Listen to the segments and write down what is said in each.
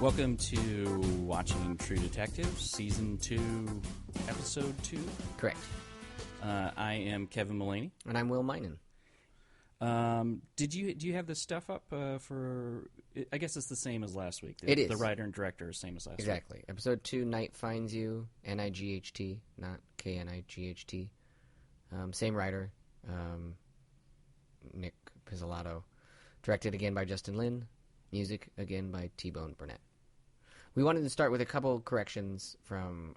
Welcome to Watching True Detective, Season 2, Episode 2. Correct. I am Kevin Mullaney. And I'm Will Meinen. Do you have this stuff up for... I guess it's the same as last week. It is. The writer and director is the same as last week. Exactly. Episode 2, Night Finds You, N-I-G-H-T, not K-N-I-G-H-T. Same writer, Nick Pizzolatto. Directed again by Justin Lin. Music again by T-Bone Burnett. We wanted to start with a couple corrections from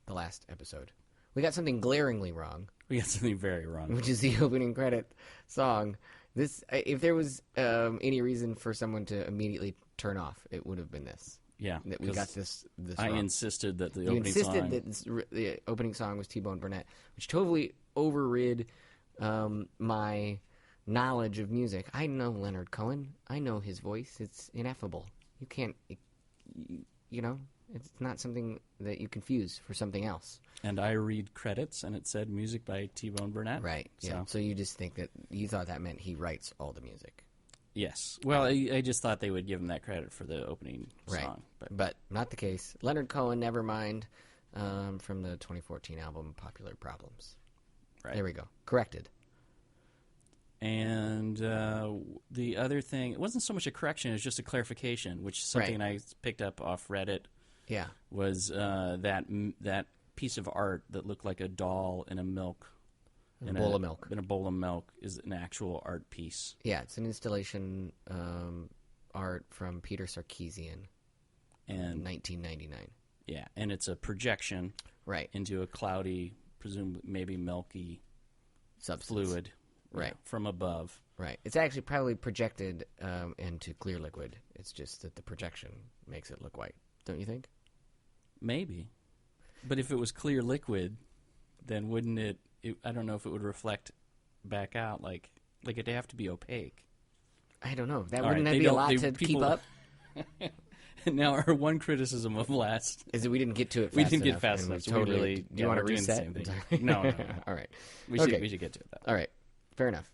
the last episode. We got something glaringly wrong. We got something very wrong. Which is the opening credit song. This, if there was any reason for someone to immediately turn off, it would have been this. Yeah. That we got this I wrong. insisted that the you opening insisted song... that the opening song was T-Bone Burnett, which totally overrid my knowledge of music. I know Leonard Cohen. I know his voice. It's ineffable. You can't, you know, it's not something that you confuse for something else. And I read credits, and it said music by T-Bone Burnett. Right, yeah. So you just think that, you thought that meant he writes all the music. Yes. Well, I just thought they would give him that credit for the opening song. But not the case. Leonard Cohen, Nevermind, from the 2014 album Popular Problems. Right. There we go. Corrected. And the other thing, it wasn't so much a correction, it was just a clarification, which is something I picked up off Reddit. Yeah. Was that piece of art that looked like a doll in a milk. In a bowl of milk. In a bowl of milk is an actual art piece. Yeah, it's an installation art from Peter Sarkeesian in 1999. Yeah, and it's a projection into a cloudy, presumably maybe milky substance. Fluid. Right. From above. Right. It's actually probably projected into clear liquid. It's just that the projection makes it look white. Don't you think? Maybe. But if it was clear liquid, then wouldn't it I don't know if it would reflect back out like it'd have to be opaque. I don't know. Wouldn't that be a lot to keep up? Now, our one criticism of last... is that we didn't get to it fast enough. We didn't get fast enough. Totally, do you want to reset? No. All right. We should get to it, though. All right. Fair enough.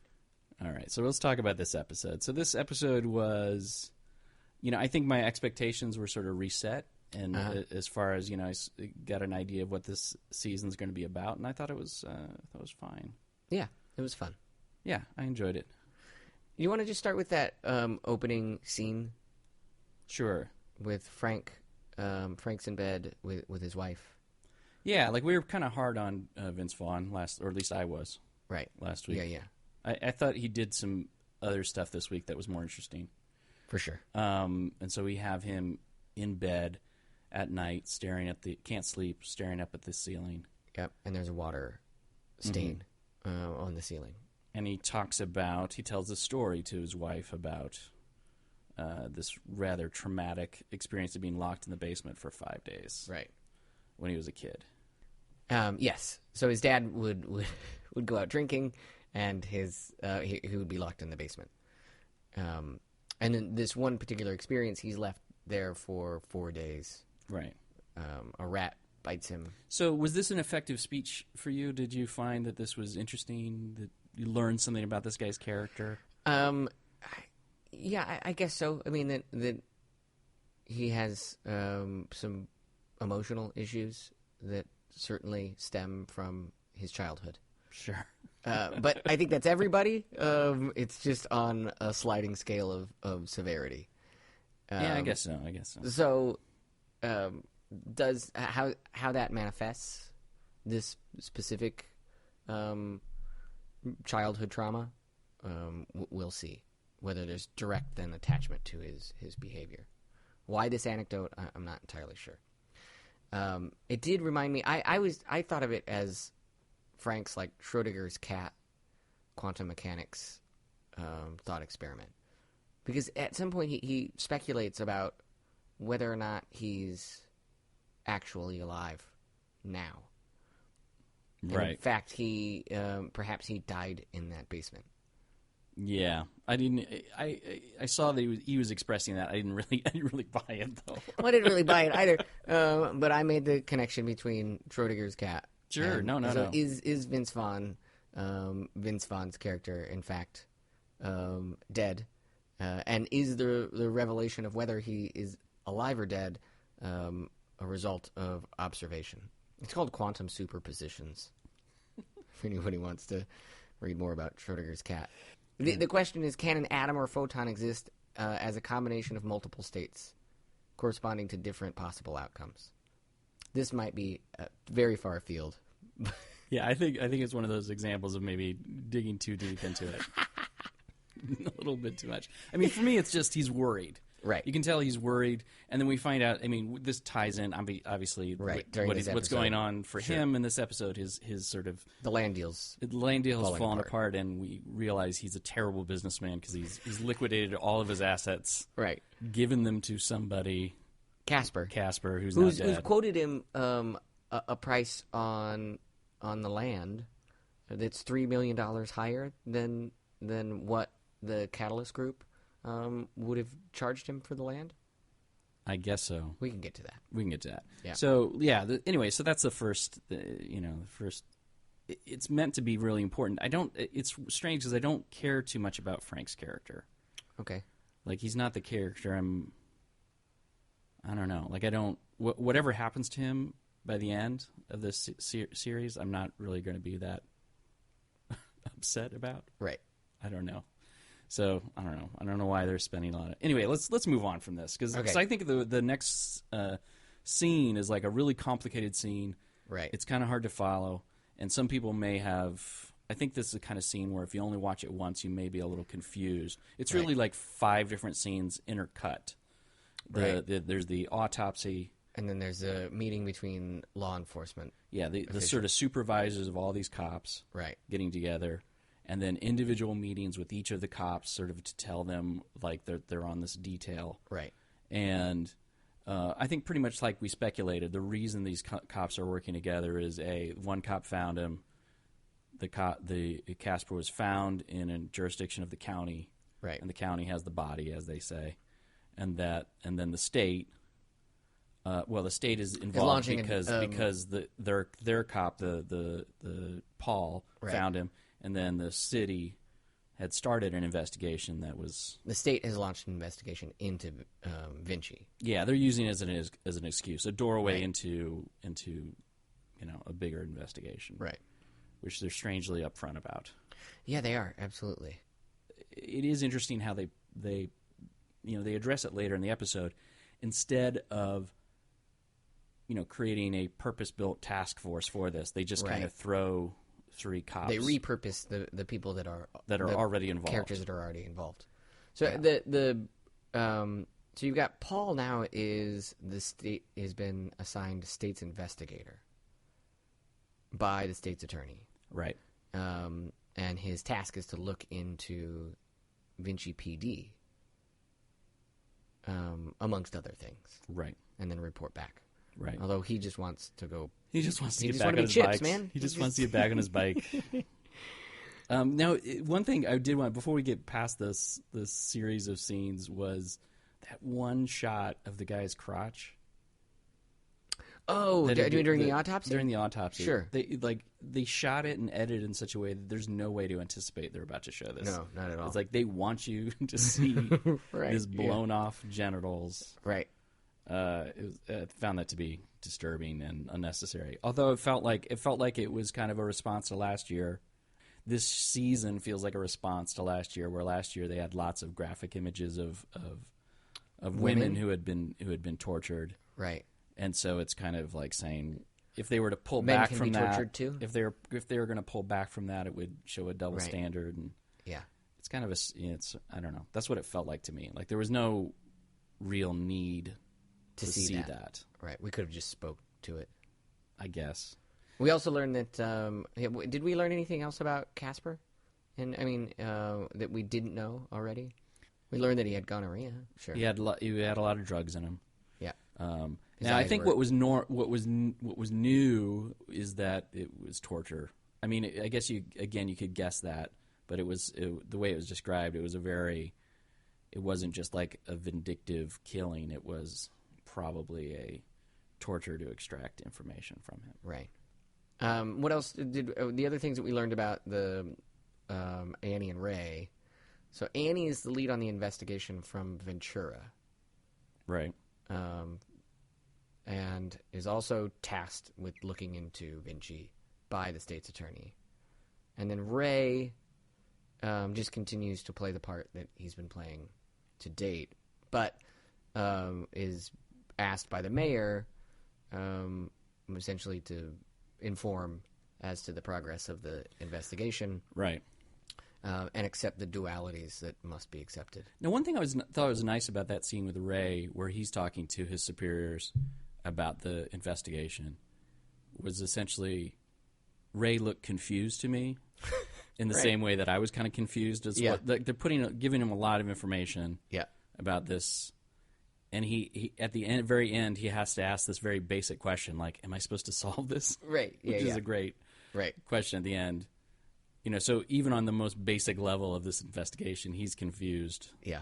All right, so let's talk about this episode. So this episode was, I think my expectations were sort of reset, and as far as I got an idea of what this season's going to be about, and I thought it was fine. Yeah, it was fun. Yeah, I enjoyed it. You want to just start with that opening scene? Sure. With Frank. Frank's in bed with his wife. Yeah, we were kind of hard on Vince Vaughn or at least I was. Right. Last week. Yeah. I thought he did some other stuff this week that was more interesting. For sure. And so we have him in bed at night, can't sleep, staring up at the ceiling. Yep, and there's a water stain on the ceiling. And he tells a story to his wife about this rather traumatic experience of being locked in the basement for 5 days. Right. When he was a kid. Yes. So his dad would go out drinking, and he would be locked in the basement. And in this one particular experience, he's left there for 4 days. Right. A rat bites him. So was this an effective speech for you? Did you find that this was interesting, that you learned something about this guy's character? Yeah, I guess so. I mean, that he has some emotional issues that certainly stem from his childhood. Sure. But I think that's everybody. It's just on a sliding scale of severity. Yeah, I guess so. So, how that manifests, this specific childhood trauma, we'll see. Whether there's direct then attachment to his behavior. Why this anecdote, I'm not entirely sure. It did remind me. I thought of it as Frank's Schrodinger's cat quantum mechanics thought experiment, because at some point he speculates about whether or not he's actually alive now. Right. And in fact, he perhaps he died in that basement. Yeah, I didn't. I saw that he was expressing that. I didn't really buy it though. Well, I didn't really buy it either. But I made the connection between Schrodinger's cat. Sure, no. Is Vince Vaughn, Vince Vaughn's character, in fact, dead? And is the revelation of whether he is alive or dead, a result of observation. It's called quantum superpositions, if anybody wants to read more about Schrödinger's cat. The question is, can an atom or photon exist as a combination of multiple states corresponding to different possible outcomes? This might be very far afield. Yeah, I think it's one of those examples of maybe digging too deep into it. A little bit too much. I mean, for me, it's just he's worried. Right. You can tell he's worried, and then we find out. I mean, this ties in obviously what's going on for him in this episode. His sort of the land deal's fallen apart, and we realize he's a terrible businessman because he's liquidated all of his assets, right? Given them to somebody, Casper, who's not dead. Who's quoted him a price on the land that's $3 million higher than what the Catalyst Group would have charged him for the land. I guess so. We can get to that. Yeah. So yeah. Anyway, so that's the first. First. It's meant to be really important. It's strange because I don't care too much about Frank's character. Okay. Like he's not the character I don't know. Like I don't. Whatever happens to him by the end of this series, I'm not really going to be that upset about. Right. I don't know. So I don't know. I don't know why they're spending a lot of. Anyway, let's move on from this because I think the next scene is like a really complicated scene. Right. It's kind of hard to follow, and some people may have. I think this is the kind of scene where if you only watch it once, you may be a little confused. It's really like 5 different scenes intercut. There's the autopsy. And then there's a meeting between law enforcement. Yeah, the sort of supervisors of all these cops getting together. And then individual meetings with each of the cops sort of to tell them, like, they're on this detail. Right. And I think pretty much like we speculated, the reason these cops are working together is, one cop found him. The Casper was found in a jurisdiction of the county. Right. And the county has the body, as they say. And then the state... the state is involved because their cop, the Paul, found him, and then the city had started an investigation that was... The state has launched an investigation into Vinci. Yeah, they're using it as an excuse, a doorway into a bigger investigation. Right. Which they're strangely upfront about. Yeah, they are, absolutely. It is interesting how they address it later in the episode. Instead of creating a purpose-built task force for this, they just kind of throw 3 cops. They repurpose the people that are already involved, characters that are already involved. So so you've got Paul now has been assigned state's investigator by the state's attorney, right? And his task is to look into Vinci PD, amongst other things, right? And then report back. Right. Although he just wants to go. He just wants to get back on his bike. He just wants to get back on his bike. Now, one thing I did want before we get past this series of scenes was that one shot of the guy's crotch. Oh, during the autopsy? During the autopsy. Sure. They shot it and edited in such a way that there's no way to anticipate they're about to show this. No, not at all. It's like they want you to see his blown off genitals. Right. I found that to be disturbing and unnecessary. Although it felt like it was kind of a response to last year. This season feels like a response to last year, where last year they had lots of graphic images of women who had been tortured. Right. And so it's kind of like saying if they were to pull Men back can from be that, tortured too? if they were going to pull back from that, it would show a double standard. And yeah, it's kind of I don't know. That's what it felt like to me. Like there was no real need to see that. Right. We could have just spoke to it, I guess. We also learned that. Did we learn anything else about Casper? And I mean, that we didn't know already. We learned that he had gonorrhea. Sure. He had a lot of drugs in him. Yeah. Now I think what was new is that it was torture. I mean, I guess you could guess that, but the way it was described. It wasn't just like a vindictive killing. It was probably a torture to extract information from him. Right. What else did the other things that we learned about the Annie and Ray? So Annie is the lead on the investigation from Ventura. Right. and is also tasked with looking into Vinci by the state's attorney. And then Ray just continues to play the part that he's been playing to date, but is asked by the mayor essentially to inform as to the progress of the investigation. Right. And accept the dualities that must be accepted. Now, one thing thought was nice about that scene with Ray, where he's talking to his superiors about the investigation, was essentially Ray looked confused to me, in the same way that I was kind of confused as what they're giving him a lot of information about this, and he at the very end he has to ask this very basic question, like, "Am I supposed to solve this?" Right. Which is a great question at the end. So even on the most basic level of this investigation, he's confused. Yeah.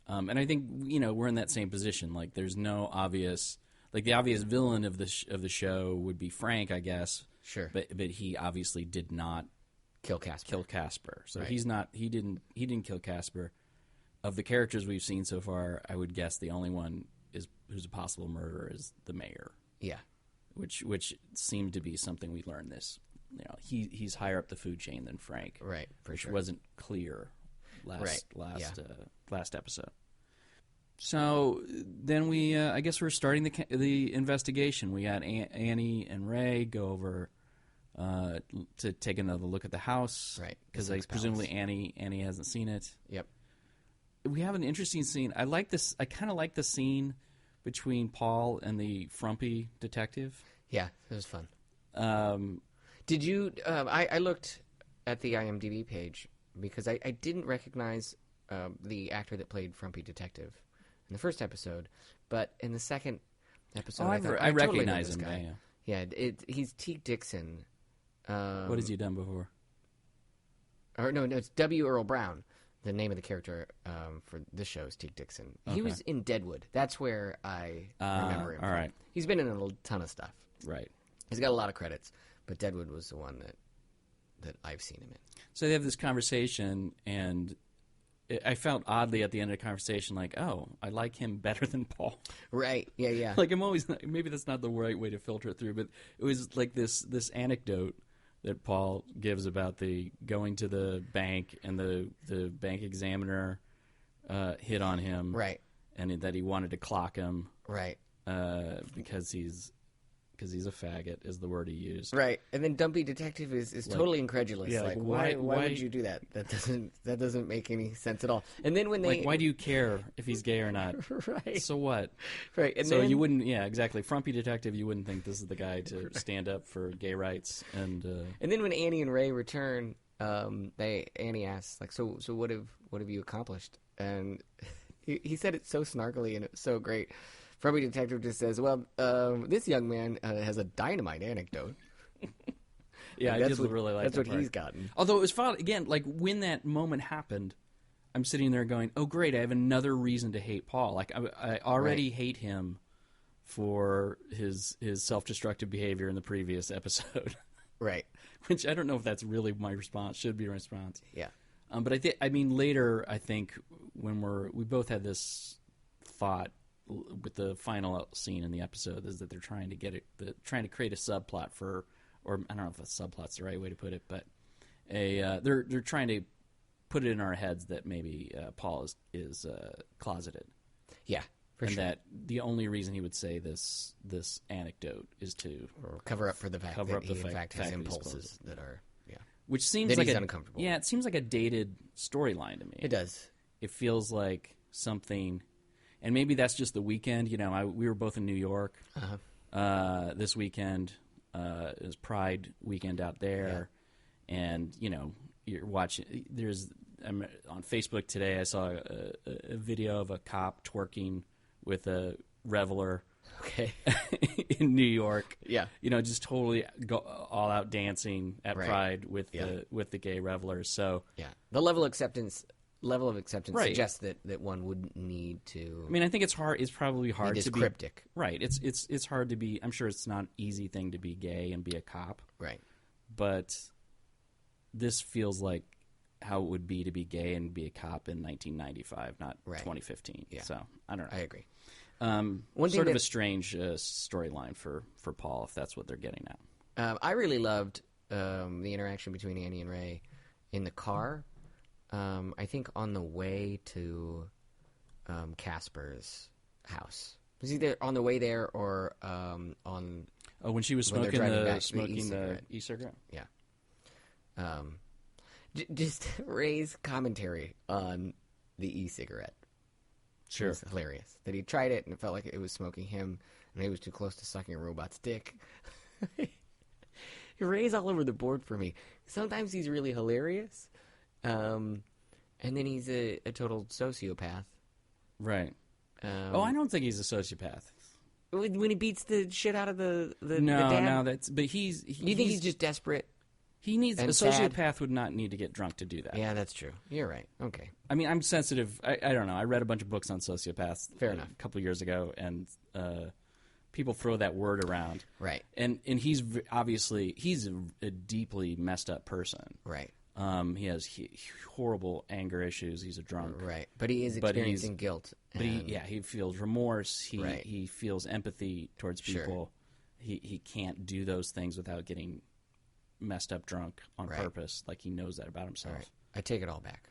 And I think, we're in that same position. Like, there's no obvious... Like, the obvious villain of the show would be Frank, I guess. Sure. But he obviously did not... Kill Casper. So he's not... He didn't kill Casper. Of the characters we've seen so far, I would guess the only one who's a possible murderer is the mayor. Yeah. Which seemed to be something we learned this... he's higher up the food chain than Frank, right? For sure, which wasn't clear last episode. So then I guess we're starting the investigation. We got Annie and Ray go over to take another look at the house, right? Because presumably Annie hasn't seen it. Yep. We have an interesting scene. I like this. I kind of like the scene between Paul and the frumpy detective. Yeah, it was fun. Did you? I looked at the IMDb page because I didn't recognize the actor that played Frumpy Detective in the first episode, but in the second episode, I recognize totally him. Guy. Yeah, he's Teague Dixon. What has he done before? Or no, it's W. Earl Brown. The name of the character for this show is Teague Dixon. Okay. He was in Deadwood. That's where I remember him. All right. He's been in a ton of stuff. Right. He's got a lot of credits. But Deadwood was the one that I've seen him in. So they have this conversation, and I felt oddly at the end of the conversation like, oh, I like him better than Paul. Right, yeah. Like, I'm always, maybe that's not the right way to filter it through, but it was like this anecdote that Paul gives about the going to the bank, and the bank examiner hit on him. Right. And that he wanted to clock him. Right. Because he's a faggot, is the word he used. Right, and then Dumpy Detective is like, totally incredulous. Yeah, like why would you do that? That doesn't make any sense at all. And then when why do you care if he's gay or not? Right. So what? Right. And so then, you wouldn't, exactly. Frumpy Detective, you wouldn't think this is the guy to stand up for gay rights. And then when Annie and Ray return, Annie asks, like, so what have you accomplished? And he said it so snarkily and it was so great. Frumpy Detective just says, well, this young man has a dynamite anecdote. Yeah, I did really like that. That's what he's gotten. Although it was fun, again, like when that moment happened, I'm sitting there going, oh, great, I have another reason to hate Paul. Like, I already hate him for his self-destructive behavior in the previous episode. Right. Which I don't know if that's really my response, should be my response. Yeah. But later, I think, when we both had this thought, with the final scene in the episode, is that they're trying to create a subplot or I don't know if a subplot's the right way to put it, but they're trying to put it in our heads that maybe Paul is closeted. Yeah, for sure. And that the only reason he would say this anecdote is to cover up for the fact that he in fact has impulses that are which seems that like he's uncomfortable. Yeah, it seems like a dated storyline to me. It does. It feels like something. And maybe that's just the weekend. We were both in New York this weekend. It was Pride weekend out there. Yeah. And, you're watching. On Facebook today, I saw a video of a cop twerking with a reveler in New York. Yeah. Just totally all out dancing at Pride with the gay revelers. So yeah, the level of acceptance suggests that one wouldn't need to. I mean, I think it's hard. It's probably hard to be cryptic. Right. It's hard to be. I'm sure it's not an easy thing to be gay and be a cop. Right. But this feels like how it would be to be gay and be a cop in 1995, not 2015. Yeah. So I don't know. I agree. Sort of a strange storyline for Paul, if that's what they're getting at. I really loved the interaction between Annie and Ray in the car. I think on the way to Casper's house. Was he there on the way there or on? Oh, when she was smoking the e-cigarette. Yeah. Just Ray's commentary on the e-cigarette. Sure. It was hilarious. That he tried it and it felt like it was smoking him, and he was too close to sucking a robot's dick. Ray's all over the board for me. Sometimes he's really hilarious, and then he's a total sociopath. Right. I don't think he's a sociopath. When he beats the shit out of the dad? No, that's... But you think he's just desperate? He needs... A sociopath sad? Would not need to get drunk to do that. Yeah, that's true. You're right. Okay. I mean, I'm sensitive. I don't know. I read a bunch of books on sociopaths Fair enough. A couple of years ago, and people throw that word around. Right. And he's obviously... He's a deeply messed up person. Right. He has horrible anger issues. He's a drunk. Right. But he is experiencing guilt. But he feels remorse. Right. He feels empathy towards people. Sure. He can't do those things without getting messed up drunk on purpose. Like, he knows that about himself. Right. I take it all back.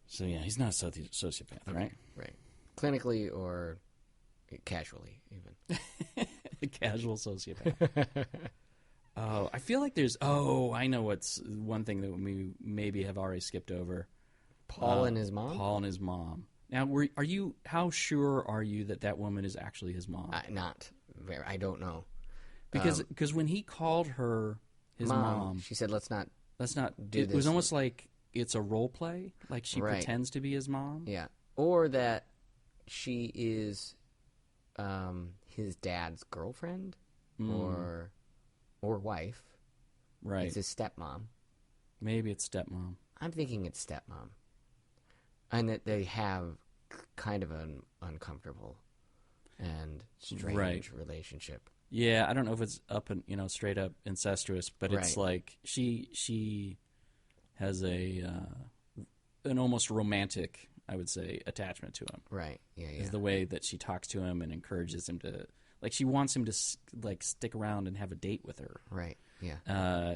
So, yeah, he's not a sociopath, right? Right. Clinically or casually, even. The casual sociopath. Oh, I feel like there's... Oh, I know what's one thing that we maybe have already skipped over. Paul and his mom? Paul and his mom. Now, how sure are you that woman is actually his mom? Not very. I don't know. Because when he called her his mom... She said, let's not do it this. was almost like it's a role play. Like she pretends to be his mom. Yeah. Or that she is his dad's girlfriend or wife. Right. It's his stepmom. Maybe it's stepmom. I'm thinking it's stepmom. And that they have kind of an uncomfortable and strange relationship. Yeah, I don't know if it's straight up incestuous, but it's like she has an almost romantic, I would say, attachment to him. Right. Yeah. Is the way that she talks to him and encourages him to... Like, she wants him to, stick around and have a date with her. Right, yeah.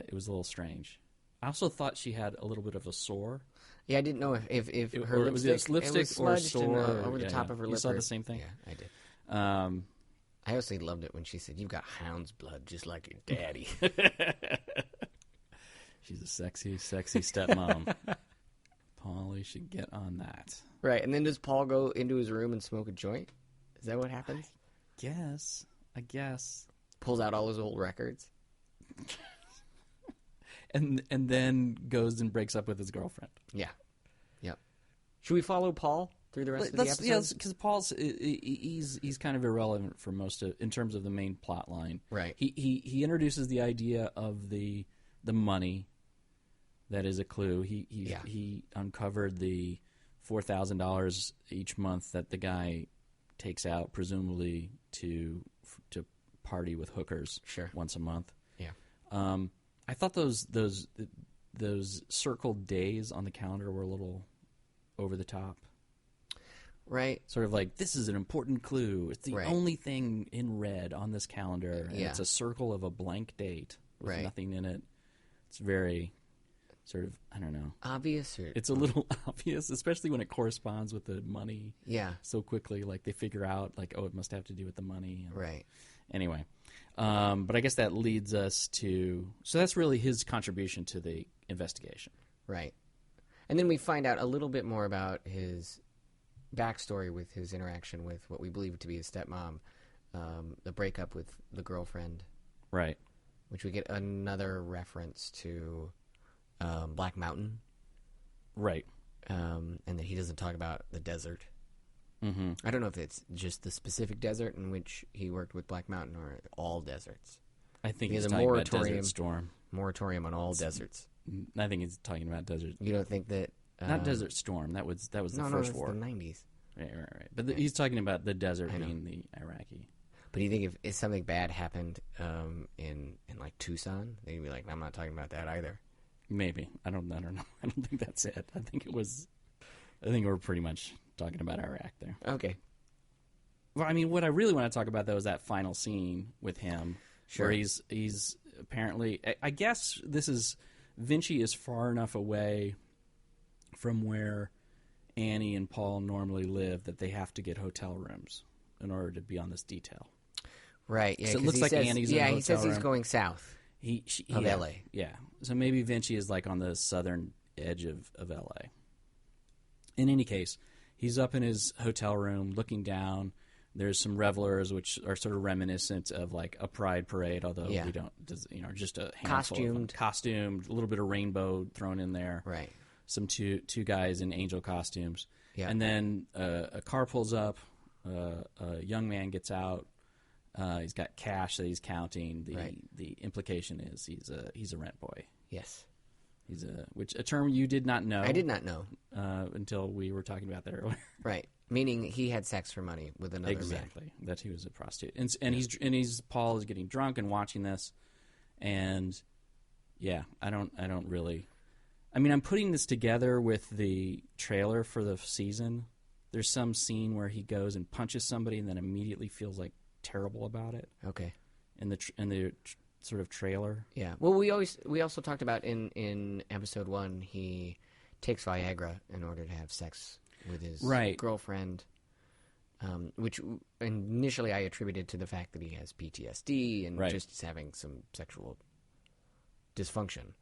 It was a little strange. I also thought she had a little bit of a sore. Yeah, I didn't know if her lipstick or sore. over the top of her lip. You saw the same thing? Yeah, I did. I also loved it when she said, "You've got hound's blood just like your daddy." She's a sexy, sexy stepmom. Paulie should get on that. Right, and then does Paul go into his room and smoke a joint? Is that what happens? I guess. Pulls out all his old records. and then goes and breaks up with his girlfriend. Yeah. Yep. Should we follow Paul through the rest of the episode? Yeah, because Paul's he's kind of irrelevant for in terms of the main plot line. Right. He introduces the idea of the money that is a clue. He uncovered the $4,000 each month that the guy takes out, presumably to party with hookers once a month. Yeah. I thought those circled days on the calendar were a little over the top. Right. Sort of like, this is an important clue. It's the only thing in red on this calendar. And it's a circle of a blank date with nothing in it. It's very sort of, I don't know. Obvious? It's a little obvious, especially when it corresponds with the money so quickly. Like, they figure out, like, oh, it must have to do with the money. Right. Anyway. But I guess that leads us to... So that's really his contribution to the investigation. Right. And then we find out a little bit more about his backstory with his interaction with what we believe to be his stepmom, the breakup with the girlfriend. Right. Which we get another reference to Black Mountain. Right. And that he doesn't talk about the desert. Mm-hmm. I don't know if it's just the specific desert in which he worked with Black Mountain or all deserts. I think he's talking about Desert Storm. Moratorium on all deserts. I think he's talking about Desert... You don't think that... not Desert Storm. That was the first war. No, the 90s. Right. But he's talking about the desert being the Iraqi. But do you think if something bad happened in like Tucson, they'd be like, I'm not talking about that either? Maybe. I don't know. I don't think that's it. I think we're pretty much talking about Iraq there. Okay. Well, I mean, what I really want to talk about, though, is that final scene with him, Sure. where he's apparently... I guess Vinci is far enough away from where Annie and Paul normally live that they have to get hotel rooms in order to be on this detail. Right, yeah. So it looks like Annie's in a hotel he says he's room. going south of L.A. Yeah. So maybe Vinci is like on the southern edge of L.A. In any case, he's up in his hotel room looking down. There's some revelers, which are sort of reminiscent of like a pride parade, although we don't, just a handful of them. Costumed, a little bit of rainbow thrown in there. Right. Some two guys in angel costumes. Yeah. And then a car pulls up. A young man gets out. He's got cash that he's counting. The implication is he's a rent boy. Yes. He's a term you did not know. I did not know until we were talking about that earlier. Right, meaning he had sex for money with another man. Exactly, that he was a prostitute, and Paul is getting drunk and watching this, and I don't really. I mean, I'm putting this together with the trailer for the season. There's some scene where he goes and punches somebody, and then immediately feels like terrible about it. Okay. In the sort of trailer. Yeah. Well, we also talked about in episode 1 he takes Viagra in order to have sex with his girlfriend, which initially I attributed to the fact that he has PTSD and just is having some sexual dysfunction.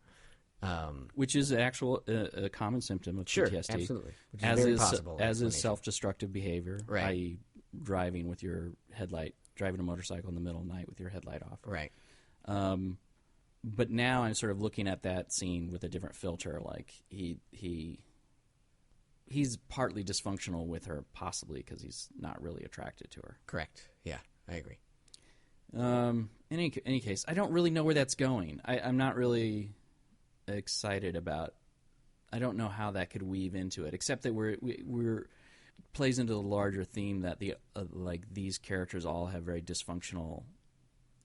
Which is a common symptom of PTSD. Absolutely. Which is very possible. As is self-destructive behavior, right. i.e. driving a motorcycle in the middle of the night with your headlight off. Right. But now I'm sort of looking at that scene with a different filter. Like he's partly dysfunctional with her, possibly because he's not really attracted to her. Correct. Yeah, I agree. In any case, I don't really know where that's going. I'm not really excited about. I don't know how that could weave into it, except that we're plays into the larger theme that these characters all have very dysfunctional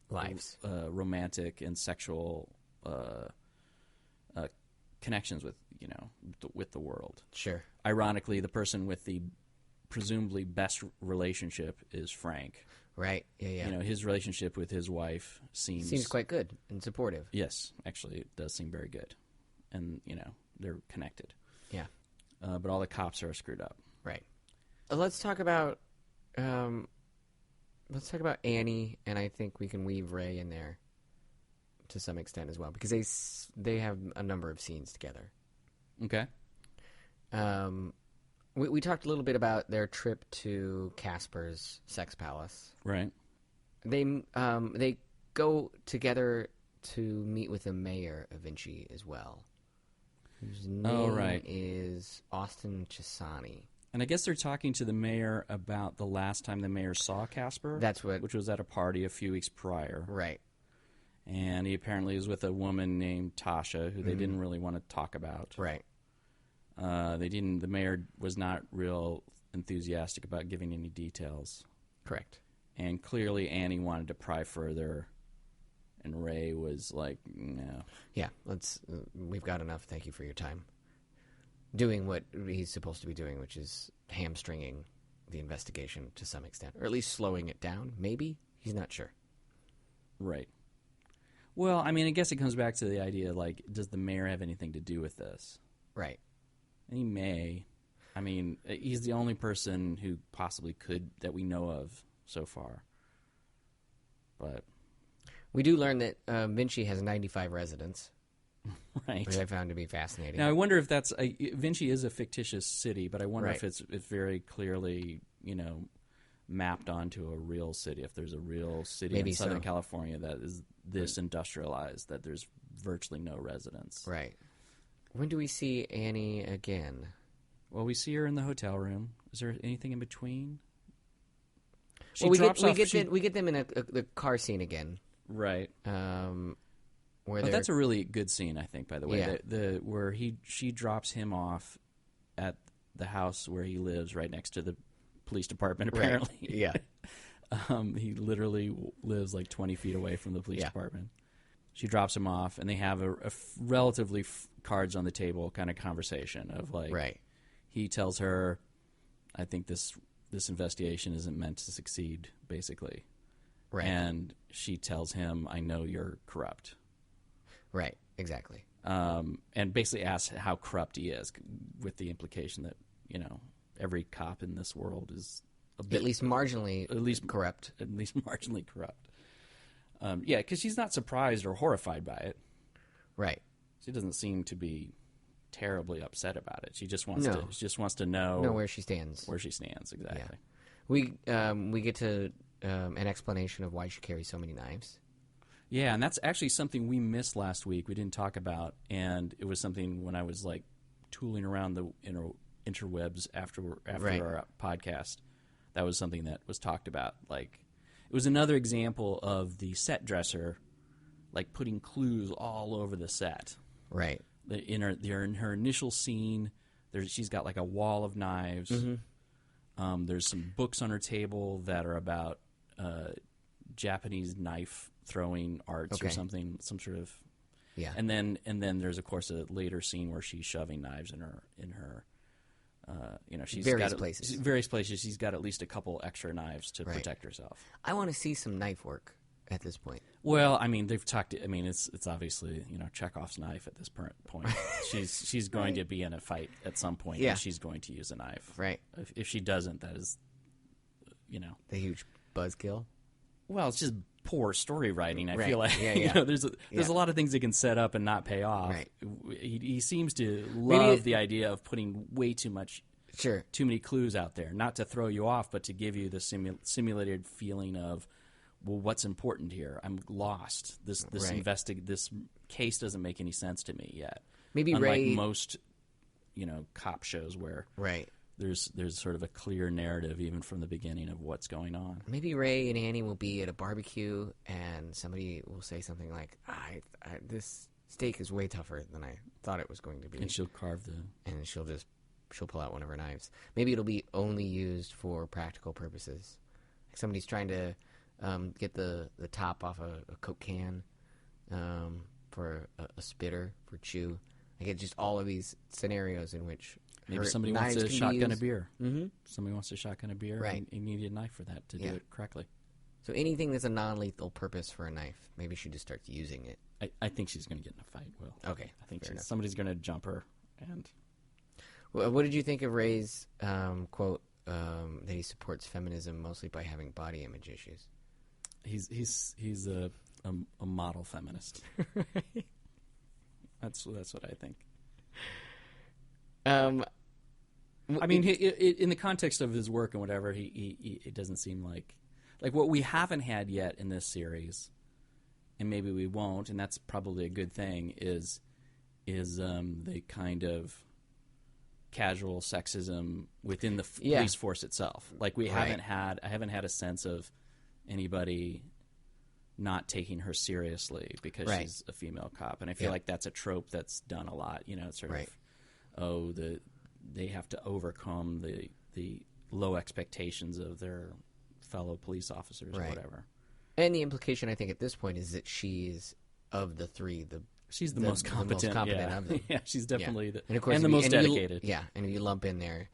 lives, romantic and sexual connections with with the world. Sure. Ironically, the person with the presumably best relationship is Frank. Right. Yeah. His relationship with his wife seems quite good and supportive. Yes, actually, it does seem very good, and they're connected. Yeah. But all the cops are screwed up. Right. Let's talk about Annie, and I think we can weave Ray in there to some extent as well, because they have a number of scenes together. Okay. We talked a little bit about their trip to Casper's Sex Palace. Right. They go together to meet with the mayor of Vinci as well, whose name is Austin Chisani. And I guess they're talking to the mayor about the last time the mayor saw Casper. Which was at a party a few weeks prior. Right. And he apparently was with a woman named Tasha, who they didn't really want to talk about. Right. The mayor was not real enthusiastic about giving any details. Correct. And clearly Annie wanted to pry further, and Ray was like, no. Yeah, we've got enough. Thank you for your time. Doing what he's supposed to be doing, which is hamstringing the investigation to some extent, or at least slowing it down. Maybe. He's not sure. Right. Well, I mean, I guess it comes back to the idea, like, does the mayor have anything to do with this? Right. And he may. I mean, he's the only person who possibly could that we know of so far. But we do learn that Vinci has 95 residents. Right. Which I found to be fascinating. Now, I wonder if that's... Vinci is a fictitious city, but I wonder if it's very clearly, mapped onto a real city. If there's a real city in Southern California that is this industrialized, that there's virtually no residents. Right. When do we see Annie again? Well, we see her in the hotel room. Is there anything in between? We get them in the car scene again. Right. That's a really good scene, I think, by the way. Yeah. Where she drops him off at the house where he lives right next to the police department, apparently. Right. Yeah. He literally lives like 20 feet away from the police department. She drops him off, and they have a relatively cards on the table kind of conversation of like, he tells her, I think this this investigation isn't meant to succeed, basically. Right. And she tells him, I know you're corrupt. Right, exactly. And basically asks how corrupt he is, with the implication that, every cop in this world is a bit... At least marginally corrupt. At least marginally corrupt. Yeah, because she's not surprised or horrified by it. Right. She doesn't seem to be terribly upset about it. She just wants to know where she stands. Where she stands, exactly. Yeah. We get to an explanation of why she carries so many knives. Yeah, and that's actually something we missed last week. We didn't talk about, and it was something when I was like tooling around the interwebs after our podcast. That was something that was talked about. Like, it was another example of the set dresser, like putting clues all over the set. Right. In her initial scene, she's got like a wall of knives. Mm-hmm. There's some books on her table that are about Japanese knife throwing arts or something, some sort of. Yeah. And then there's of course a later scene where she's shoving knives in her. She's various places. She's got at least a couple extra knives to protect herself. I want to see some knife work at this point. Well, I mean, they've talked. I mean, it's obviously Chekhov's knife at this point. she's going to be in a fight at some point, and she's going to use a knife. Right. If she doesn't, that is, the huge buzzkill. Well, it's just poor story writing. I feel like there's a lot of things that can set up and not pay off. Right. He seems to love the idea of putting way too many clues out there, not to throw you off, but to give you the simulated feeling of, well, what's important here? I'm lost. This case doesn't make any sense to me yet. Maybe unlike Ray, most cop shows where there's sort of a clear narrative even from the beginning of what's going on. Maybe Ray and Annie will be at a barbecue and somebody will say something like, this steak is way tougher than I thought it was going to be. And she'll carve and she'll pull out one of her knives. Maybe it'll be only used for practical purposes. Like somebody's trying to get the top off a Coke can for a spitter for chew. I get just all of these scenarios in which maybe somebody wants to shotgun a beer. Mm-hmm. Somebody wants to shotgun a beer, right? And you need a knife for that to do it correctly. So anything that's a non-lethal purpose for a knife, maybe she just starts using it. I think she's going to get in a fight. Will. Okay, I think somebody's going to jump her. And what did you think of Ray's quote that he supports feminism mostly by having body image issues? He's a model feminist. That's what I think. I mean, in the context of his work and whatever, it doesn't seem like what we haven't had yet in this series, and maybe we won't, and that's probably a good thing. Is the kind of casual sexism within the police force itself? Like I haven't had a sense of anybody not taking her seriously because she's a female cop, and I feel like that's a trope that's done a lot. It's sort of they have to overcome the low expectations of their fellow police officers or whatever. And the implication, I think, at this point is that she's of the three, she's the most competent of them. Yeah, she's definitely and the most dedicated. And if you lump in there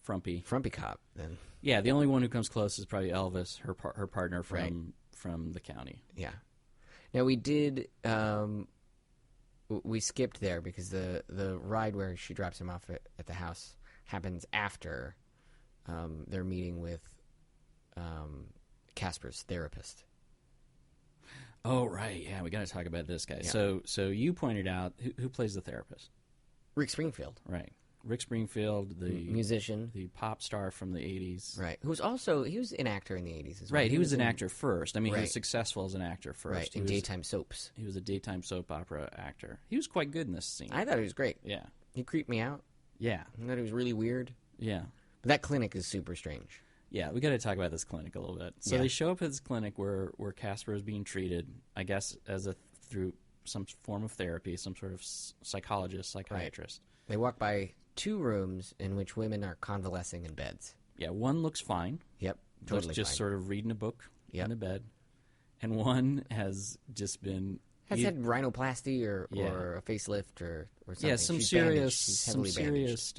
frumpy cop, then the only one who comes close is probably Elvis, her partner from the county. Yeah. Now we did we skipped there because the ride where she drops him off at the house happens after their meeting with Casper's therapist. Oh, right. Yeah, we got to talk about this guy. Yeah. So you pointed out who plays the therapist? Rick Springfield. Right. Rick Springfield, the musician, the pop star from the 80s. Right. He was an actor in the 80s as well. Right. He was an actor first. I mean, he was successful as an actor first. Right. In daytime soaps. He was a daytime soap opera actor. He was quite good in this scene. I thought he was great. Yeah. He creeped me out. Yeah. I thought he was really weird. Yeah. But that clinic is super strange. Yeah, we got to talk about this clinic a little bit. So they show up at this clinic where Casper is being treated, I guess, through some form of therapy, some sort of psychologist, psychiatrist. Right. They walk by 2 rooms in which women are convalescing in beds. Yeah, one looks fine. Yep, totally just fine. Sort of reading a book in a bed. And one has just been... Has had rhinoplasty or a facelift or something. Yeah, some serious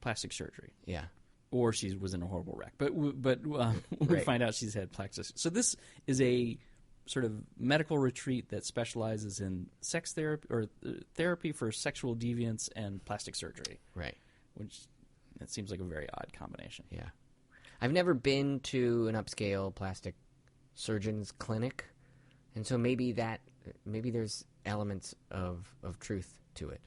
plastic surgery. Yeah. or she was in a horrible wreck. But we Right. find out she's had plexus. So this is a sort of medical retreat that specializes in sex therapy or therapy for sexual deviance and plastic surgery. Right. Which it seems like a very odd combination. Yeah. I've never been to an upscale plastic surgeon's clinic, and so maybe there's elements of truth to it.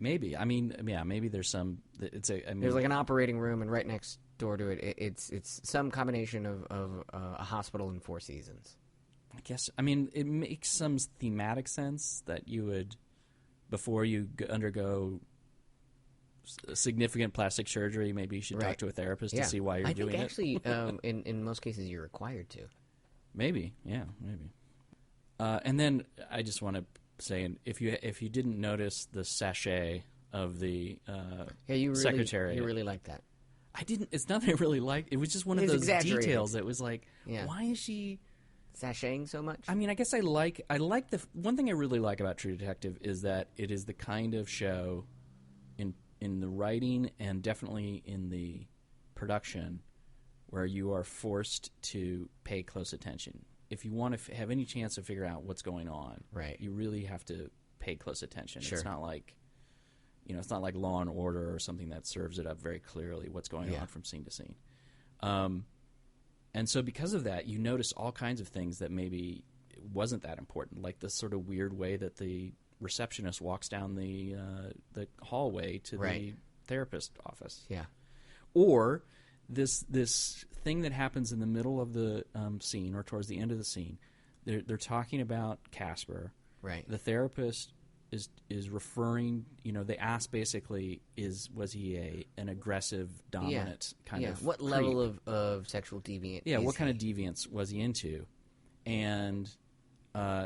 Maybe. I mean, yeah, maybe there's some. There's like an operating room, and right next door to it, it's some combination of a hospital and Four Seasons. I guess. I mean, it makes some thematic sense that you would, before you undergo significant plastic surgery, maybe you should talk to a therapist to see why you're doing it. I think actually, in most cases, you're required to. Maybe, yeah, maybe. And then I just want to say, if you didn't notice the sachet of the secretary, you really like that. I didn't. It's not that I really liked. It was just one of those details that was like, why is she sashaying so much? I mean, I guess I like the one thing I really like about True Detective is that it is the kind of show in the writing and definitely in the production where you are forced to pay close attention. If you want to have any chance to figure out what's going on, you really have to pay close attention. Sure. It's not like, it's not like Law and Order or something that serves it up very clearly what's going on from scene to scene. And so because of that, you notice all kinds of things that maybe wasn't that important, like the sort of weird way that the receptionist walks down the hallway to the therapist office. Yeah. Or this thing that happens in the middle of the scene or towards the end of the scene. They're talking about Casper. Right. The therapist is referring. They ask basically, was he an aggressive, dominant kind of? What creep? level of sexual deviant? Yeah. What kind of deviance was he into? And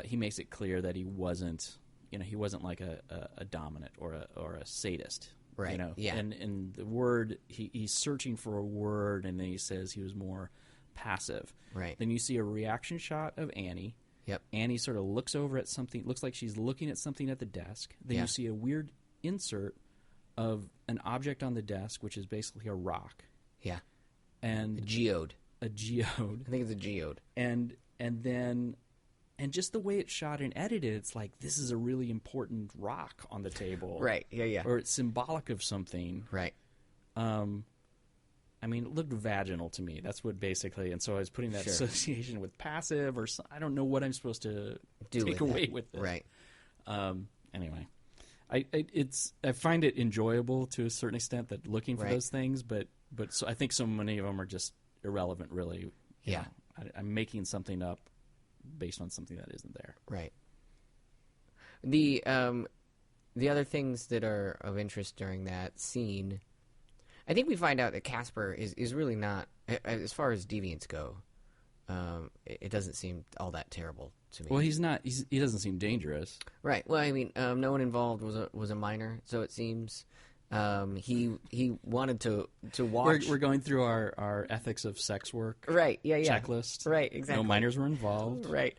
he makes it clear that he wasn't. He wasn't like a dominant or a sadist. Right. Yeah. And the word he's searching for a word, and then he says he was more passive. Right. Then you see a reaction shot of Annie. Yep. Annie sort of looks over at something. Looks like she's looking at something at the desk. Then you see a weird insert of an object on the desk, which is basically a rock. Yeah. And a geode. A geode. I think it's a geode. And then. And just the way it's shot and edited, it's like, this is a really important rock on the table. Right, yeah. Or it's symbolic of something. Right. I mean, it looked vaginal to me. That's what basically, and so I was putting that association with passive or I don't know what I'm supposed to take away with it. Right. Anyway, I find it enjoyable to a certain extent that looking for those things, but so I think so many of them are just irrelevant, really. Yeah. I'm making something up based on something that isn't there. Right. The other things that are of interest during that scene, I think we find out that Casper is really not, as far as deviants go, it doesn't seem all that terrible to me. Well, he's not. He doesn't seem dangerous. Right. Well, I mean, no one involved was a minor, so it seems. He wanted to watch. We're going through our ethics of sex work. Right. Yeah. Checklist. Right. Exactly. No minors were involved. Right.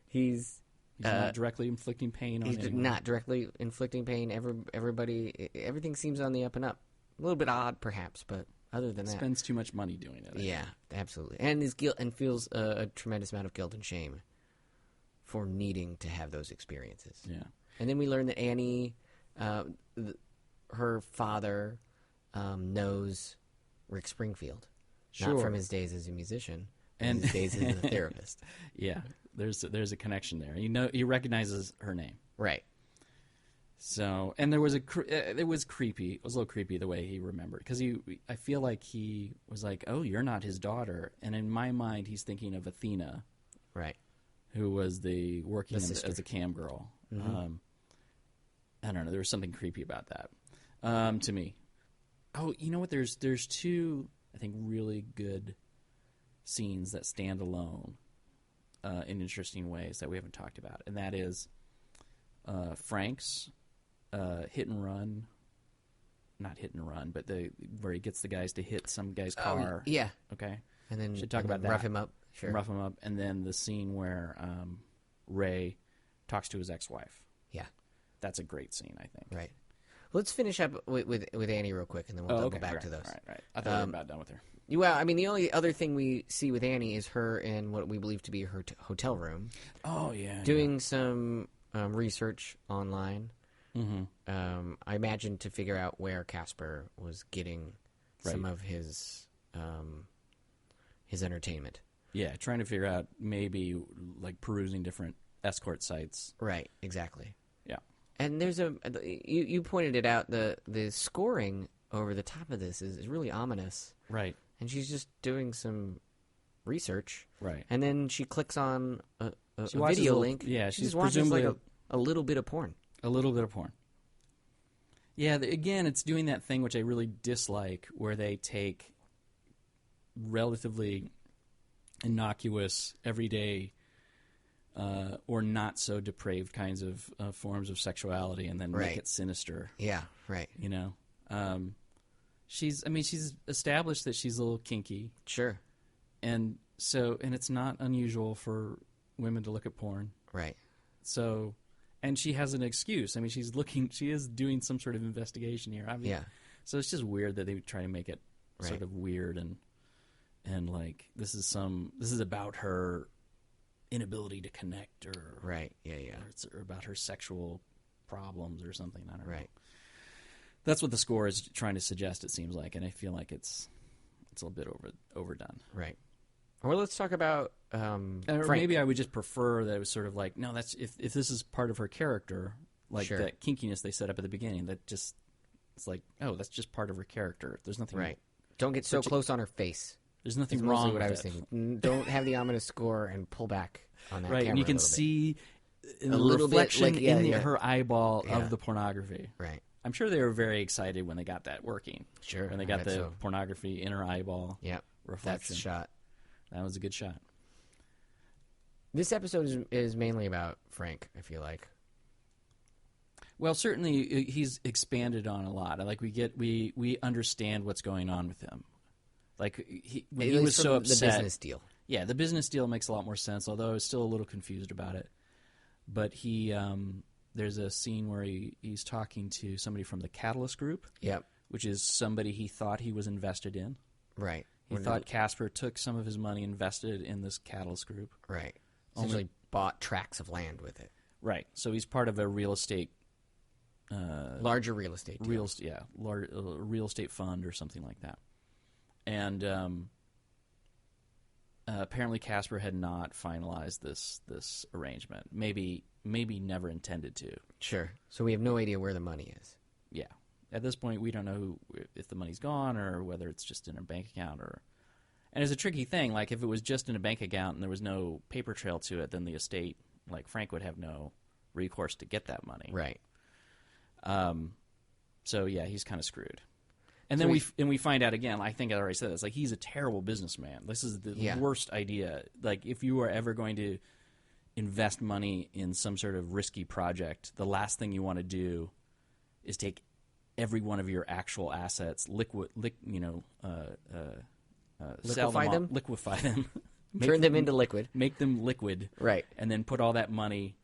He's not directly inflicting pain on anyone. He's not directly inflicting pain. Everything seems on the up and up. A little bit odd, perhaps, but other than that, spends too much money doing it. Yeah, absolutely, and his guilt and feels a tremendous amount of guilt and shame for needing to have those experiences. Yeah, and then we learn that Annie, her father, knows Rick Springfield, not from his days as a musician, and his days as a therapist. Yeah, there's a connection there. He recognizes her name. Right. So, and it was creepy. It was a little creepy the way he remembered, because I feel like he was like, "Oh, you're not his daughter," and in my mind, he's thinking of Athena, right, who was working as a cam girl. Mm-hmm. I don't know. There was something creepy about that to me. Oh, you know what? There's two, I think, really good scenes that stand alone in interesting ways that we haven't talked about, and that is Frank's hit and run, not hit and run, but where he gets the guys to hit some guy's car. Yeah. Okay. And then should talk about that. Rough him up. Sure. Rough him up, and then the scene where Ray talks to his ex-wife. Yeah. That's a great scene, I think. Right. Let's finish up with Annie real quick, and then we'll go back to those. Right. I thought we were about done with her. Well, I mean, the only other thing we see with Annie is her in what we believe to be her hotel room. Oh, yeah. Doing some research online. Mm-hmm. I imagine to figure out where Casper was getting some of his entertainment. Yeah, trying to figure out maybe like perusing different escort sites. Right, exactly. Yeah. And there's you pointed it out, the scoring over the top of this is really ominous. Right. And she's just doing some research. Right. And then she clicks on a watches video link. Yeah, she she's just watches presumably like a little bit of porn. A little bit of porn. Yeah, again, it's doing that thing which I really dislike, where they take relatively innocuous, everyday, or not so depraved kinds of forms of sexuality, and then make it sinister. Yeah, right. You know, she's established that she's a little kinky. Sure. And it's not unusual for women to look at porn. Right. So, and she has an excuse. I mean, she is doing some sort of investigation here. I mean, yeah. So it's just weird that they try to make it sort of weird and like this is about her inability to connect or right. Yeah. Or it's about her sexual problems or something. I don't know. Right. That's what the score is trying to suggest. It seems like, and I feel like it's a little bit overdone. Right. Well, let's talk about or Frank. maybe I would just prefer that it was sort of like, no, that's if this is part of her character, like that kinkiness they set up at the beginning, that just it's like, oh, that's just part of her character. There's nothing right. Don't get so close on her face. There's nothing That's wrong what with I was thinking. Don't have the ominous score and pull back on that right, camera and you can see a little reflection bit, in her eyeball of the pornography. Right. I'm sure they were very excited when they got that working. Sure. When they got the pornography in her eyeball. Yeah. Reflection. That's the shot. That was a good shot. This episode is mainly about Frank, I feel like. Well, certainly he's expanded on a lot. Like we understand what's going on with him. Like when he was so upset. The business deal. Yeah, the business deal makes a lot more sense, although I was still a little confused about it. But there's a scene where he's talking to somebody from the Catalyst Group. Yep. Which is somebody he thought he was invested in. Right. He thought Casper took some of his money, invested in this Catalyst Group. Right. Essentially bought tracts of land with it. Right. So he's part of a real estate... larger real estate deal. Real estate fund or something like that. And apparently Casper had not finalized this arrangement. Maybe never intended to. Sure. So we have no idea where the money is. Yeah. At this point, we don't know if the money's gone or whether it's just in a bank account or... And it's a tricky thing. Like, if it was just in a bank account and there was no paper trail to it, then the estate, like Frank, would have no recourse to get that money. Right. So, yeah, he's kind of screwed. And then we find out again, I think I already said this, like, he's a terrible businessman. This is the worst idea. Like, if you are ever going to invest money in some sort of risky project, the last thing you want to do is take every one of your actual assets, sell them, liquefy them, turn them into liquid, make them liquid, right, and then put all that money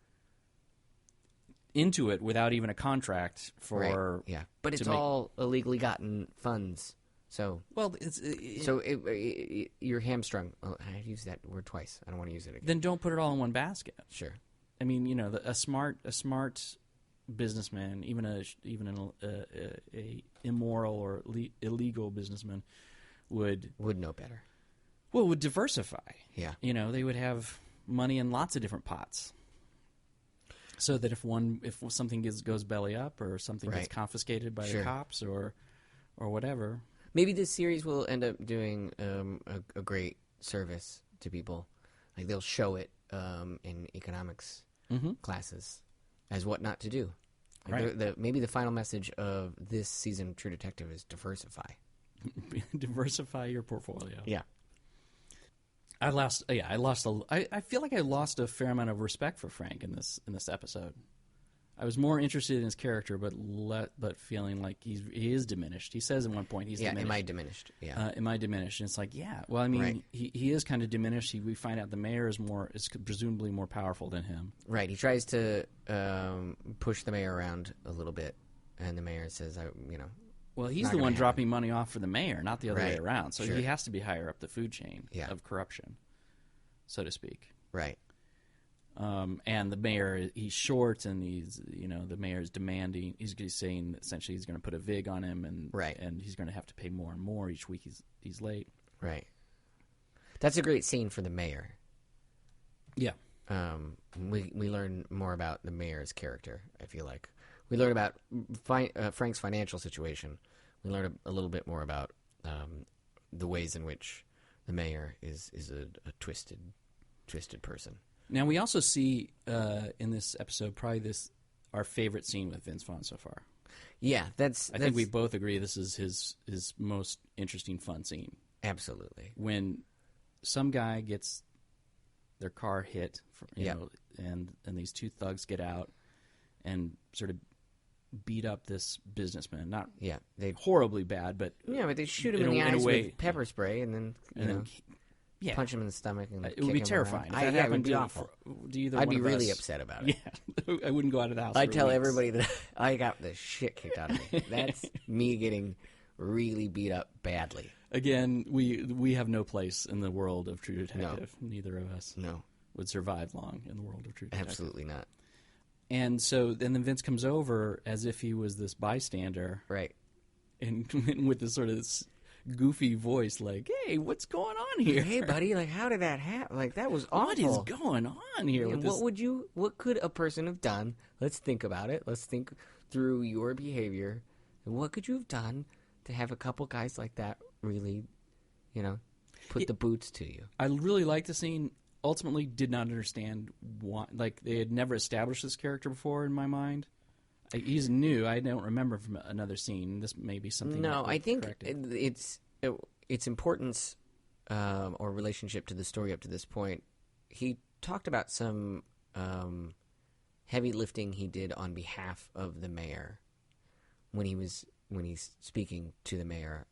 into it without even a contract for. Right. Yeah, but it's all illegally gotten funds. So you're hamstrung. Oh, I used that word twice. I don't want to use it again. Then don't put it all in one basket. Sure. I mean, a smart businessman, even a immoral or illegal businessman would know better. Well, would diversify. Yeah. They would have money in lots of different pots, so that if something goes belly up or something gets confiscated by the cops or whatever. Maybe this series will end up doing a great service to people. Like they'll show it in economics classes as what not to do. Like right. Maybe the final message of this season of True Detective is diversify. Diversify your portfolio. Yeah. I feel like I lost a fair amount of respect for Frank in this episode. I was more interested in his character, but feeling like he is diminished. He says at one point he's diminished. Am I diminished? Yeah. Am I diminished? And it's like, yeah. Well, I mean, he is kind of diminished. We find out the mayor is presumably more powerful than him. Right. He tries to push the mayor around a little bit and the mayor says, Well, he's not the gonna one happen. dropping money off for the mayor, not the other way Right. around. So Sure. he has to be higher up the food chain of corruption, so to speak. Right. And the mayor, he's short, and the mayor's demanding. He's saying essentially he's going to put a vig on him, and he's going to have to pay more and more each week he's late. Right. That's a great scene for the mayor. Yeah. We learn more about the mayor's character. I feel like we learn about Frank's financial situation. We learn a little bit more about the ways in which the mayor is a twisted person. Now we also see in this episode probably our favorite scene with Vince Vaughn so far. Yeah, I think we both agree this is his most interesting, fun scene. Absolutely. When some guy gets their car hit, and these two thugs get out and sort of beat up this businessman. Not horribly bad, but but they shoot him in the eyes with pepper spray, and then punch him in the stomach, and it would be terrifying. It would be awful. I'd be really upset about it. Yeah, I wouldn't go out of the house. I'd tell everybody that I got the shit kicked out of me. That's me getting really beat up badly. Again, we have no place in the world of True Detective. No. Neither of us would survive long in the world of True Detective. Absolutely not. And so then Vince comes over as if he was this bystander. Right. And with this sort of goofy voice like, hey, what's going on here? Hey, buddy, like, how did that happen? Like, that was awful. What is going on here? What could a person have done? Let's think about it. Let's think through your behavior. And what could you have done to have a couple guys like that really, put the boots to you? I really like the scene. Ultimately did not understand why. Like, they had never established this character before in my mind. He's new. I don't remember from another scene. This may be something. No, I think its importance or relationship to the story up to this point. He talked about some heavy lifting he did on behalf of the mayor when he's speaking to the mayor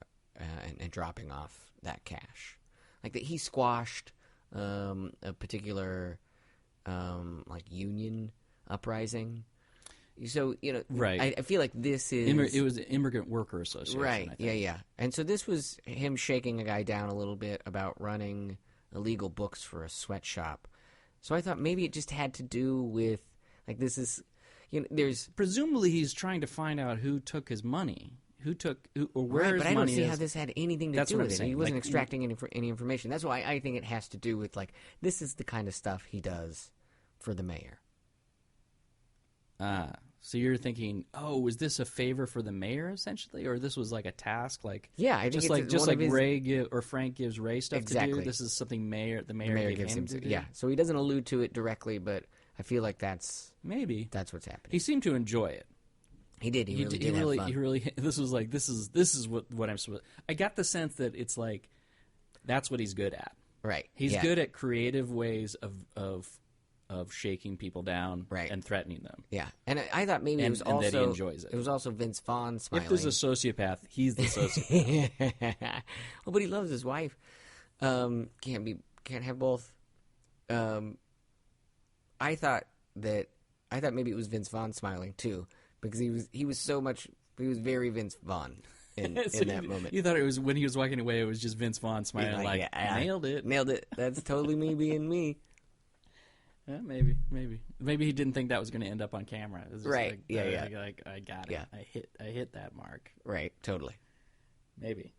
and dropping off that cash, like that he squashed a particular union uprising. So, right. I feel like this is... It was an Immigrant Worker Association. Right, yeah. And so this was him shaking a guy down a little bit about running illegal books for a sweatshop. So I thought maybe it just had to do with, like, this is... there's... Presumably he's trying to find out who took his money. Where his money is. But I don't see how this had anything to do with it. Saying. He wasn't extracting any information. That's why I think it has to do with, like, this is the kind of stuff he does for the mayor. So you're thinking, was this a favor for the mayor essentially, or this was like a task, like I think just like Ray or Frank gives Ray stuff to do. This is something the mayor gives him to do. Yeah, so he doesn't allude to it directly, but I feel like that's what's happening. He seemed to enjoy it. He did. He really did have fun. He really. This was like this is what I'm supposed. I got the sense that it's like that's what he's good at. Right. He's good at creative ways of shaking people down and threatening them. Yeah, and I thought maybe it was also that he enjoys it. It was also Vince Vaughn smiling. If there's a sociopath, he's the sociopath. Well, but he loves his wife. Can't have both. I thought maybe it was Vince Vaughn smiling too, because he was very Vince Vaughn in that moment. You thought it was when he was walking away, it was just Vince Vaughn smiling nailed it. That's totally me being me. Yeah, maybe he didn't think that was going to end up on camera. It was just right? Like, I got it. Yeah. I hit that mark. Right. Totally. Maybe.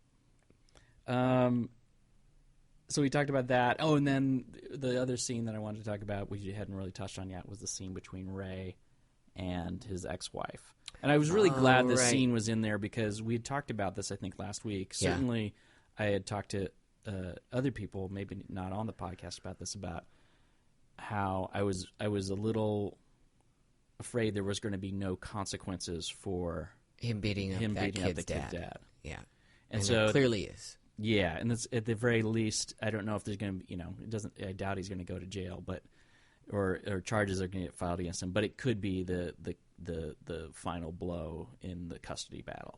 So we talked about that. Oh, and then the other scene that I wanted to talk about, which you hadn't really touched on yet, was the scene between Ray and his ex-wife. And I was really glad this scene was in there because we had talked about this, I think, last week. Certainly, I had talked to other people, maybe not on the podcast, about how I was a little afraid there was going to be no consequences for him beating up the kid's dad. Yeah, and so it clearly is. Yeah, and it's, at the very least, I don't know if there's going to be, I doubt he's going to go to jail, but or charges are going to get filed against him. But it could be the final blow in the custody battle.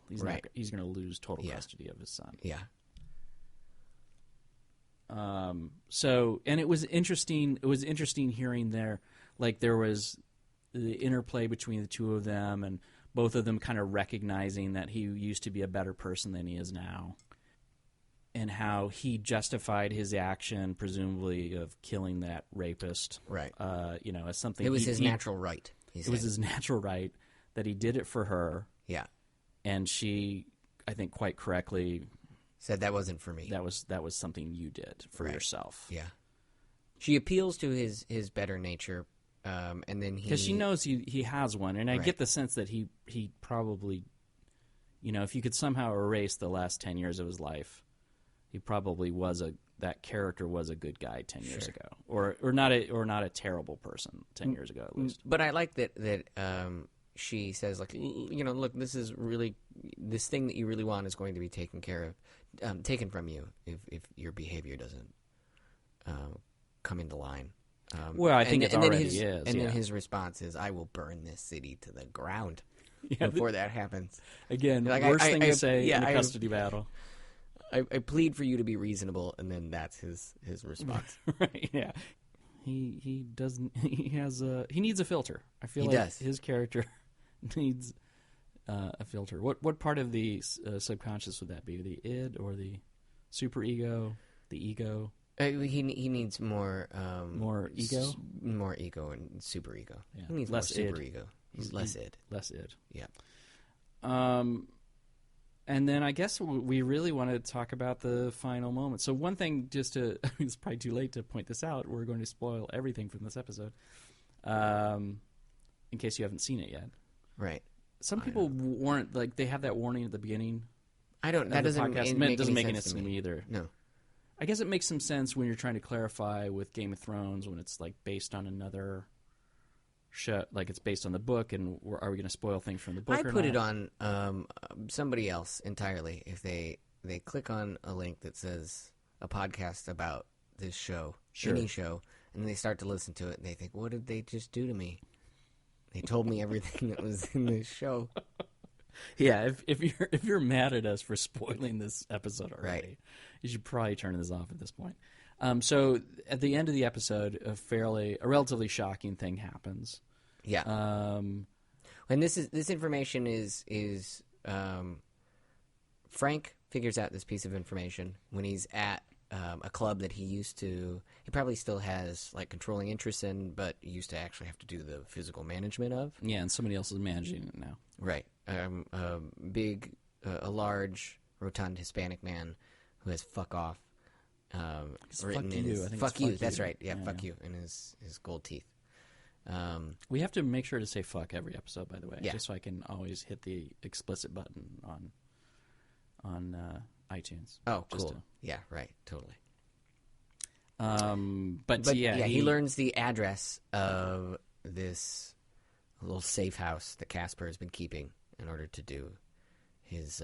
He's going to lose total custody of his son. Yeah. So, and it was interesting. It was interesting hearing there was the interplay between the two of them, and both of them kind of recognizing that he used to be a better person than he is now, and how he justified his action, presumably of killing that rapist, right? As something. It was his natural right. It was his natural right that he did it for her. Yeah, and she, I think, quite correctly said that wasn't for me. That was something you did for yourself. Yeah, she appeals to his better nature, and then because she knows he has one, and I get the sense that he probably, if you could somehow erase the last 10 years of his life, he probably that character was a good guy 10 years ago, or not a terrible person 10 years ago at least. But I like that she says, like, look, this thing that you really want is going to be taken from you if your behavior doesn't come into line. Well, I think it already is. And then his response is, "I will burn this city to the ground before that happens." Again, worst thing to say in a custody battle. I plead for you to be reasonable, and then that's his response. Right? Yeah. He doesn't. He needs a filter. I feel his character needs a filter. What part of the subconscious would that be? The id or the superego? The ego? He needs more ego, more ego and superego. Yeah. He needs less more superego. He's less id. Less id. Yeah. And then I guess we really want to talk about the final moment. So one thing, it's probably too late to point this out. We're going to spoil everything from this episode, in case you haven't seen it yet. Right. Some people weren't like they have that warning at the beginning. That doesn't make any sense to me either. No. I guess it makes some sense when you're trying to clarify with Game of Thrones when it's like based on another show, like it's based on the book, and are we going to spoil things from the book? I put it on somebody else entirely if they click on a link that says a podcast about this show, any show, and they start to listen to it, and they think, "What did they just do to me? They told me everything that was in this show." Yeah, if you're mad at us for spoiling this episode already, right, you should probably turn this off at this point. So at the end of the episode, a relatively shocking thing happens. Yeah. And this information is Frank figures out this piece of information when he's at a club that he probably still has like controlling interest in, but he used to actually have to do the physical management of. Yeah, and somebody else is managing it now. Right. A large, rotund Hispanic man who has "fuck off" written fuck in you. his, I think fuck it's you. That's right. Yeah, fuck you in his gold teeth. We have to make sure to say "fuck" every episode, by the way, yeah, just so I can always hit the explicit button on iTunes. Oh, cool. Yeah, right. Totally. But yeah, he learns the address of this little safe house that Casper has been keeping in order to do his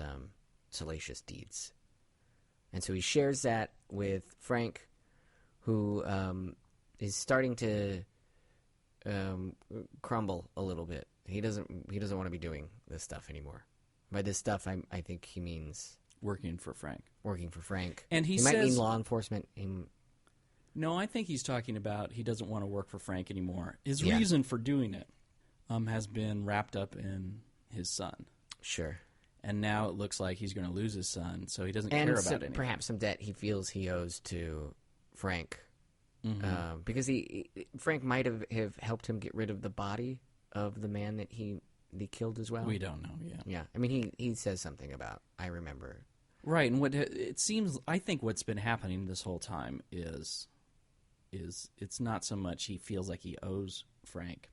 salacious deeds. And so he shares that with Frank, who is starting to crumble a little bit. He doesn't want to be doing this stuff anymore. By this stuff, I think he means working for Frank. And he might mean law enforcement. No, I think he's talking about he doesn't want to work for Frank anymore. His reason for doing it has been wrapped up in his son. Sure. And now it looks like he's going to lose his son, so he doesn't care about anything. Perhaps some debt he feels he owes to Frank. Mm-hmm. Because Frank might have helped him get rid of the body of the man that he killed as well. We don't know, Yeah. I mean, he says something about, I remember. Right, and what it seems, I think what's been happening this whole time is it's not so much he feels like he owes Frank.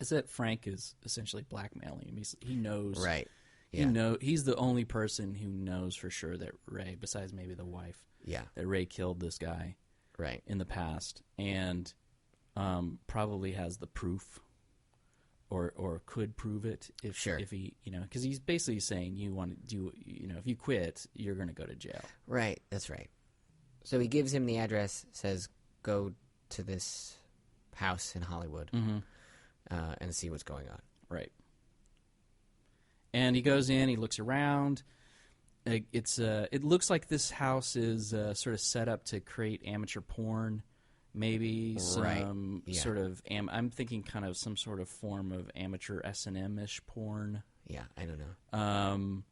It's that Frank is essentially blackmailing him. He knows. Right. Yeah. He's the only person who knows for sure that Ray, besides maybe the wife, that Ray killed this guy in the past, and probably has the proof or could prove it if he, because he's basically saying you want to do, if you quit, you're going to go to jail. Right, that's right. So he gives him the address, says go to this house in Hollywood and see what's going on. Right. And he goes in, he looks around. It looks like this house is sort of set up to create amateur porn, maybe some Right. Yeah. sort of I'm thinking kind of some sort of form of amateur S&M-ish porn. Yeah, I don't know.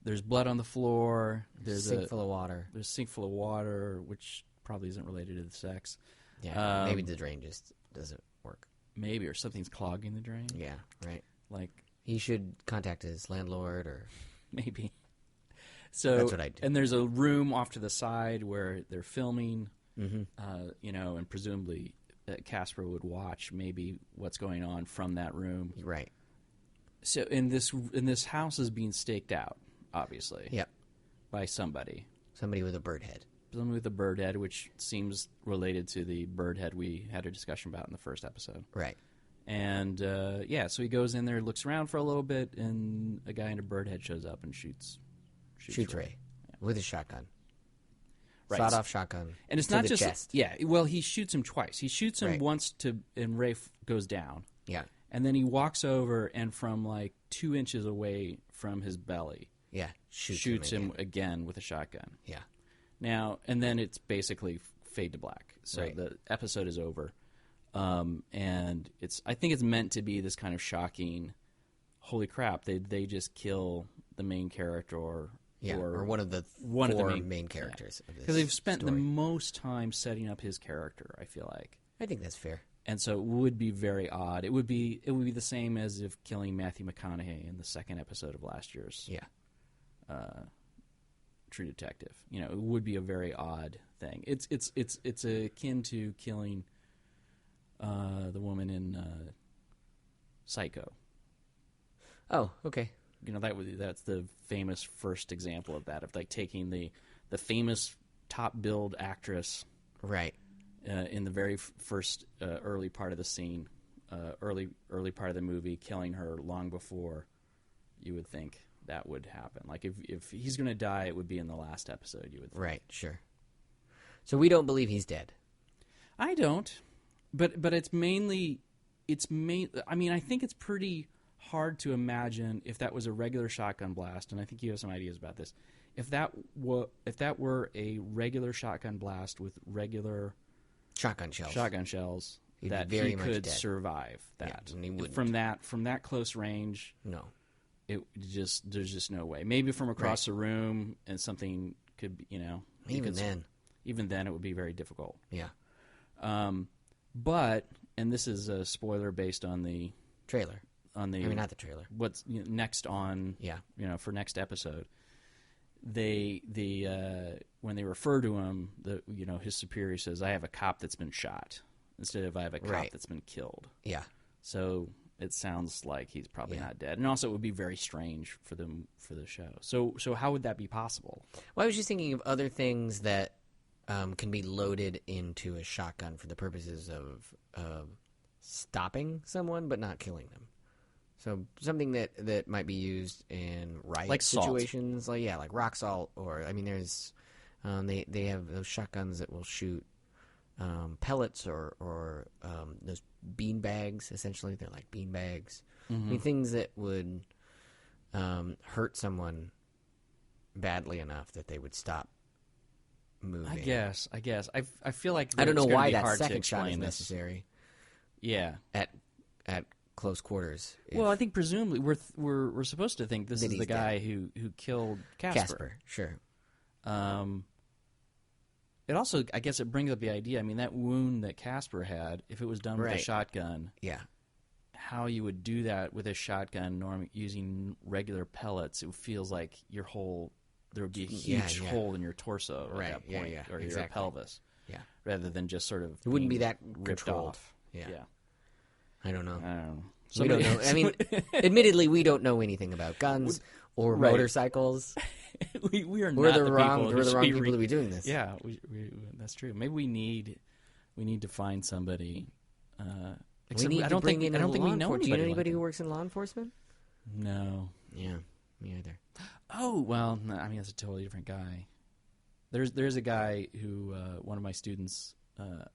There's blood on the floor. There's Sink full of water. There's a sink full of water, which probably isn't related to the sex. Yeah, maybe the drain just doesn't work. Maybe, or something's clogging the drain. Yeah, right. Like he should contact his landlord, or maybe. So that's what I do. And there's a room off to the side where they're filming. Mm-hmm. And presumably Casper would watch maybe what's going on from that room. Right. So this house is being staked out, obviously. Yep. By somebody. Somebody with a bird head. Somebody with a bird head, which seems related to the bird head we had a discussion about in the first episode. Right. And so he goes in there, looks around for a little bit, and a guy in a bird head shows up and shoots Ray with a shotgun. Right. Sawed-off shotgun. And it's to not the just chest. Yeah. Well, he shoots him twice. He shoots him Right. once and Ray goes down. Yeah. And then he walks over and from like 2 inches away from his belly, Yeah. shoots him again with a shotgun. Yeah. Now and then it's basically fade to black. So Right. the episode is over, and I think it's meant to be this kind of shocking. Holy crap! They just kill the main character or one of the four main characters of this because they've spent story. the most time setting up his character. I feel like. I think that's fair. And so it would be very odd. It would be the same as if killing Matthew McConaughey in the second episode of last year's True Detective. It would be a very odd thing. It's akin to killing the woman in Psycho. Oh, okay. That's the famous first example of that, of like taking the famous top billed actress, right, in the very first early part of the scene, early part of the movie, killing her long before you would think that would happen. Like if he's going to die, it would be in the last episode. You would think. Right, sure. So we don't believe he's dead. I don't, but it's mainly I mean, I think it's pretty hard to imagine if that was a regular shotgun blast, and I think you have some ideas about this. If that were a regular shotgun blast with regular shotgun shells, he'd that be very he much could dead. survive that. Yeah, and he wouldn't. From that close range. No, there's just no way. Maybe from across the room, and something could be, even then it would be very difficult. Yeah. But and this is a spoiler based on the trailer. Not the trailer. What's next on? Yeah. For next episode, they when they refer to him, his superior says, "I have a cop that's been shot," instead of "I have a cop that's been killed." Yeah. So it sounds like he's probably not dead, and also it would be very strange for the show. So how would that be possible? Well, I was just thinking of other things that can be loaded into a shotgun for the purposes of stopping someone but not killing them. So something that might be used in riot like situations, like rock salt, or there's they have those shotguns that will shoot pellets or those bean bags. Essentially, they're like bean bags. Mm-hmm. Things that would hurt someone badly enough that they would stop moving. I guess. I feel like I don't know why that hard second shot is necessary. Yeah, at close quarters. Well, I think presumably we're supposed to think this is the guy who killed Casper. Sure. It also, I guess, it brings up the idea. I mean, that wound that Casper had, if it was done with a shotgun, how you would do that with a shotgun using regular pellets? It feels like there would be a huge hole in your torso at that point, or your pelvis, rather than just sort of it wouldn't be that ripped controlled. off. Yeah. I don't know. So we don't know. I mean, admittedly, we don't know anything about guns or motorcycles. we are we're not the wrong people to be doing this. Yeah, that's true. Maybe we need to find somebody. We need to bring in. I don't think we know anybody. Do you know anybody like who works in law enforcement? No. Yeah, me either. Oh well, no, I mean that's a totally different guy. There's a guy who one of my students.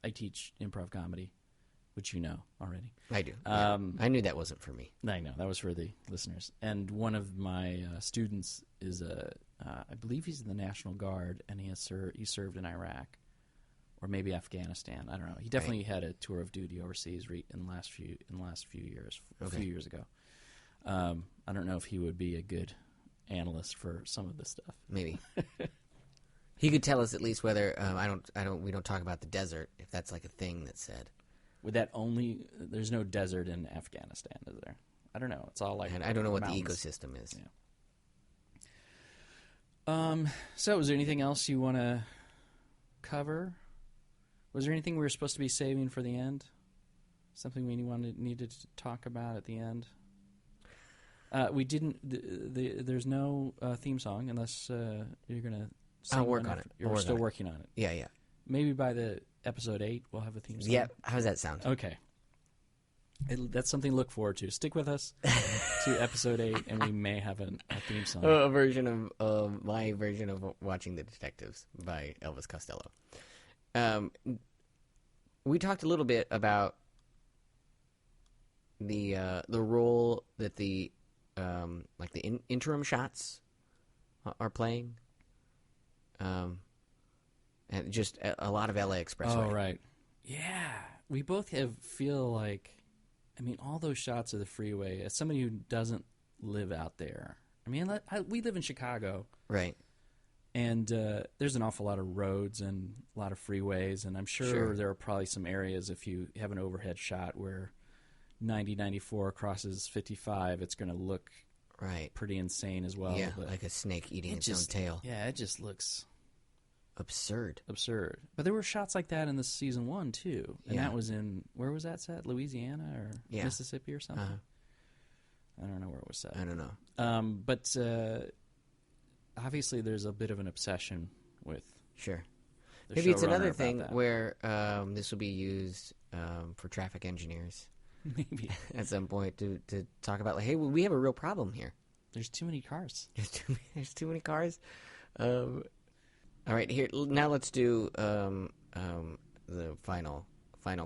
I teach improv comedy, which you know already. I do. I knew that wasn't for me. I know that was for the listeners. And one of my students is I believe he's in the National Guard, and he served in Iraq, or maybe Afghanistan. I don't know. He definitely had a tour of duty overseas in the last few years, a few years ago. I don't know if he would be a good analyst for some of this stuff. Maybe. He could tell us at least whether we don't talk about the desert, if that's like a thing that's said. Would there's no desert in Afghanistan, is there? I don't know. It's all like, and I don't know what mountains. The ecosystem is. Yeah. So is there anything else you want to cover? Was there anything we were supposed to be saving for the end? Something we needed to talk about at the end? We didn't. There's no theme song unless you're gonna. I'll work on it. You're still working on it. Yeah. Maybe by the episode 8, we'll have a theme song. Yeah. How does that sound? Okay. That's something to look forward to. Stick with us to episode 8, and we may have a theme song. A version of my version of Watching the Detectives by Elvis Costello. We talked a little bit about the role that the interim shots are playing, and just a lot of LA Expressway. Oh, right. Yeah, we both feel like, I mean, all those shots of the freeway. As somebody who doesn't live out there, I mean, we live in Chicago, right? And there's an awful lot of roads and a lot of freeways, and I'm sure there are probably some areas, if you have an overhead shot where 94 crosses 55, it's going to look pretty insane as well. Yeah, but like a snake eating its own tail. Yeah, it just looks absurd. But there were shots like that in the season 1 too, and that was in, where was that set? Louisiana or Mississippi or something? I don't know where it was set. I don't know. But obviously, there's a bit of an obsession with. Sure. Maybe it's another thing where this will be used for traffic engineers. Maybe at some point to talk about, like, hey, we have a real problem here. There's too many cars. There's too many cars. All right, here now. Let's do the final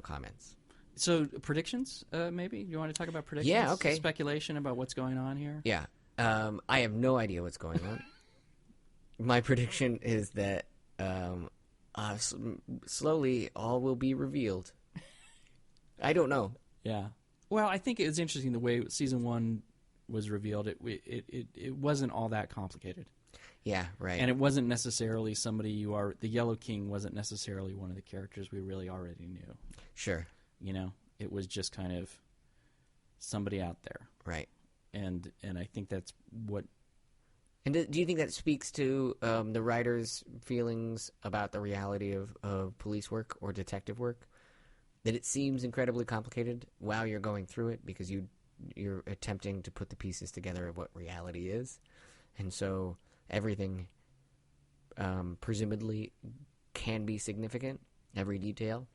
comments. So predictions, maybe you want to talk about predictions? Yeah, okay. Speculation about what's going on here. Yeah, I have no idea what's going on. My prediction is that slowly all will be revealed. I don't know. Yeah. Well, I think it was interesting the way season 1 was revealed. It wasn't all that complicated. Yeah, right. And it wasn't necessarily the Yellow King wasn't necessarily one of the characters we really already knew. Sure. You know, it was just kind of somebody out there. Right. And I think that's what. And do you think that speaks to the writer's feelings about the reality of police work or detective work? That it seems incredibly complicated while you're going through it because you're attempting to put the pieces together of what reality is. And so everything presumably can be significant, every detail.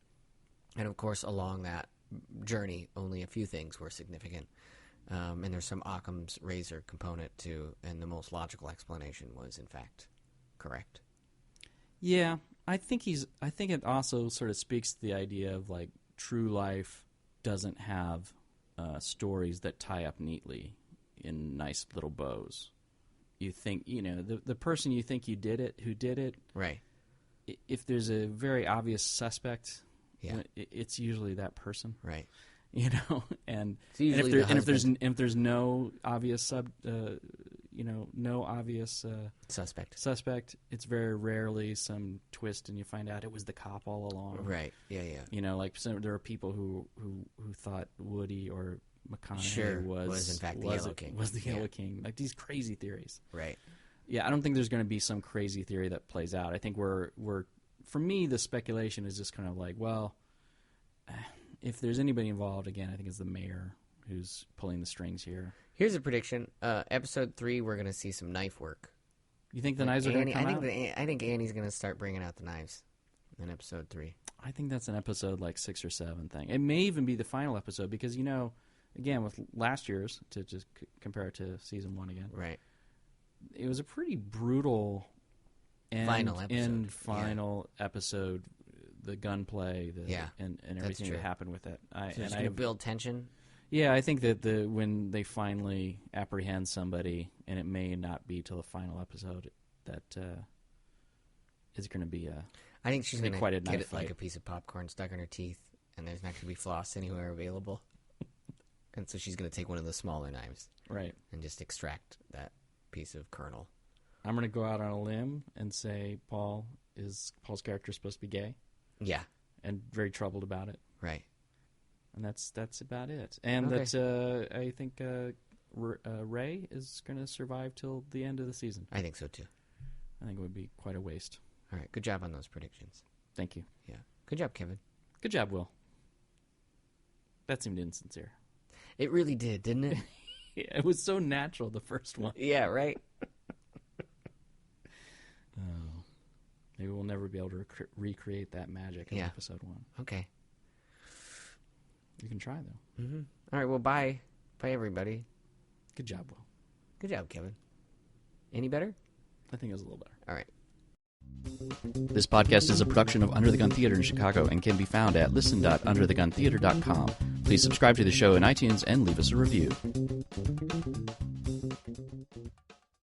And of course, along that journey, only a few things were significant. And there's some Occam's razor component too, and the most logical explanation was, in fact, correct. Yeah, I think it also sort of speaks to the idea of, like, true life doesn't have stories that tie up neatly in nice little bows. You think, the person you think who did it, right? If there's a very obvious suspect, yeah, it's usually that person, right? And if there's no obvious no obvious suspect, it's very rarely some twist and you find out it was the cop all along. Right. Yeah. Like there are people who thought Woody or Sure, McConaughey was in fact the Yellow King. Was the Yellow King. Like these crazy theories. Right. Yeah, I don't think there's going to be some crazy theory that plays out. I think we're for me, the speculation is just kind of like, well, if there's anybody involved, again, I think it's the mayor who's pulling the strings here. Here's a prediction. Episode 3, we're going to see some knife work. You think the knives are going to come out? I think Annie's going to start bringing out the knives in episode 3. I think that's an episode like 6 or 7 thing. It may even be the final episode because, again, with last year's, to just compare it to season 1 again. Right. It was a pretty brutal final episode. The gunplay, and everything that happened with it. It's going to build tension? Yeah, I think that when they finally apprehend somebody, and it may not be till the final episode, that is going to be a... I think she's going to quite a get knife it like fight. a piece of popcorn stuck in her teeth, and there's not going to be floss anywhere available. And so she's going to take one of the smaller knives. Right. And just extract that piece of kernel. I'm going to go out on a limb and say Paul's character is supposed to be gay. Yeah. And very troubled about it. Right. And that's about it. And that I think Ray is going to survive till the end of the season. I think so, too. I think it would be quite a waste. All right. Good job on those predictions. Thank you. Yeah. Good job, Kevin. Good job, Will. That seemed insincere. It really did, didn't it? Yeah, it was so natural, the first one. Yeah, right? Oh. Maybe we'll never be able to recreate that magic in episode 1. Okay. You can try, though. Mm-hmm. All right, well, bye. Bye, everybody. Good job, Will. Good job, Kevin. Any better? I think it was a little better. All right. This podcast is a production of Under the Gun Theater in Chicago and can be found at listen.undertheguntheater.com. Please subscribe to the show in iTunes and leave us a review.